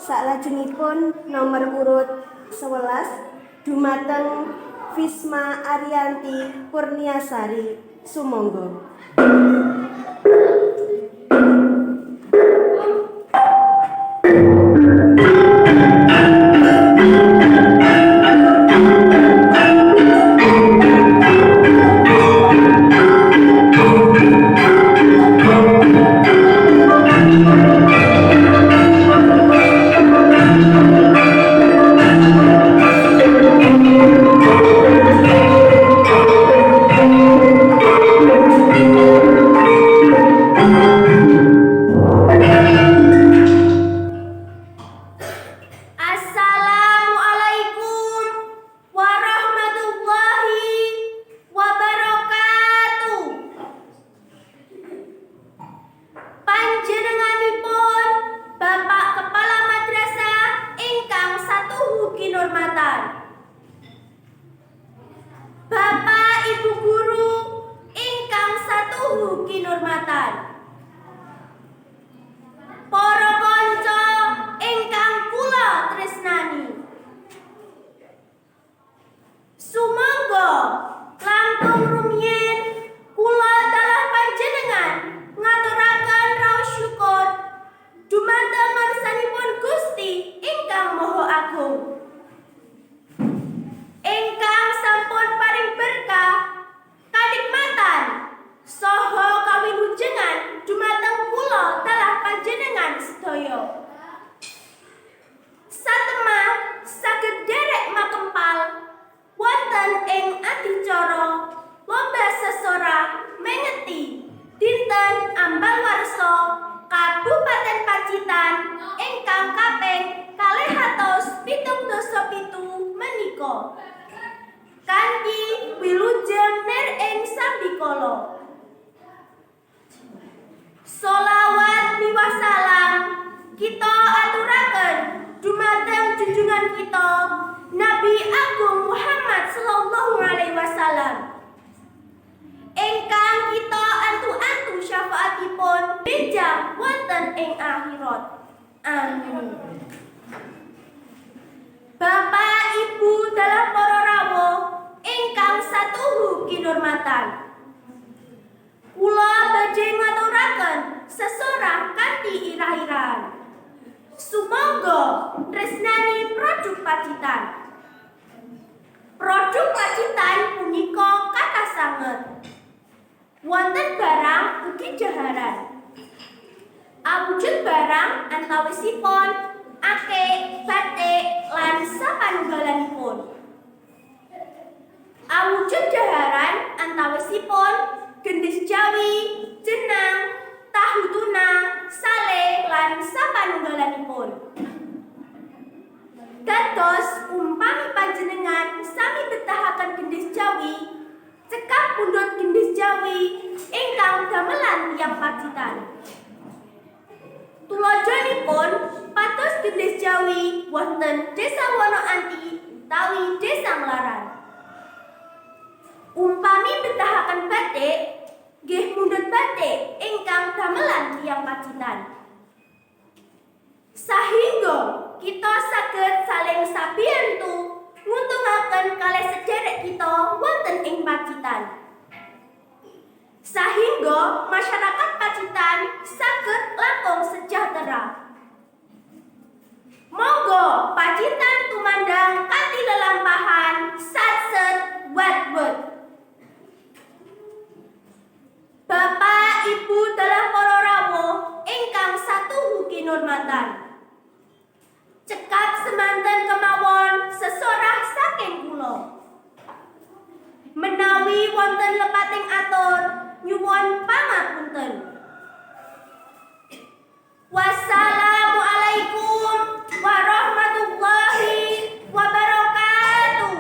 Salajengipun nomor urut 11 dumateng Visma Ariyanti Purniasari sumangga. Kanthi wilujeng ner ing sambikala. Sholawat miwah salam kita aturaken dumateng junjungan kita Nabi Agung Muhammad sallallahu alaihi wasallam. Ingkang kita antu-antu syafaatipun benjang wonten ing akhirat. Amin. Bapak Ibu dalam para rawuh ingkang satuhu kinurmatan. Kula badhe ngaturaken sesorah kanthi irah-irahan. Sumangga tresnani produk pacitan. Produk pacitan punika kathah sanget. Wonten barang ugi jaharan. Awujud barang antawisipun akeh, batik, lan sapanunggalanipun. Awujud jaharan antawisipun gendhis Jawi, jenang, tahu tuna, sale, lan sapanunggalanipun. Dados umpami panjenengan sami betahaken gendhis Jawi, cekap pundhut gendhis Jawi ingkang damelan tiyang pacitan. Tulojonipun pados gendhis Jawi wonten Desa Wonoanti utawi Desa Mlaran. Umpami betahaken batik nggih mundhut batik ingkang damelan tiyang pacitan. Sahingga kita saged saling sabiyantu nguntungaken kalih sederek kita wonten ing pacitan. Sahingga masyarakat Pacitan saged langkung sejahtera. Monggo Pacitan tumandang kanthi lelampahan satset wet-wet. Bapak Ibu dalam para rawuh ingkang satuhu kinurmatan. Cekap semanten kemawon sesorah saking kula. Menawi wonten lepating atur nyuwun pangapunten. Wassalamualaikum warahmatullahi wabarakatuh.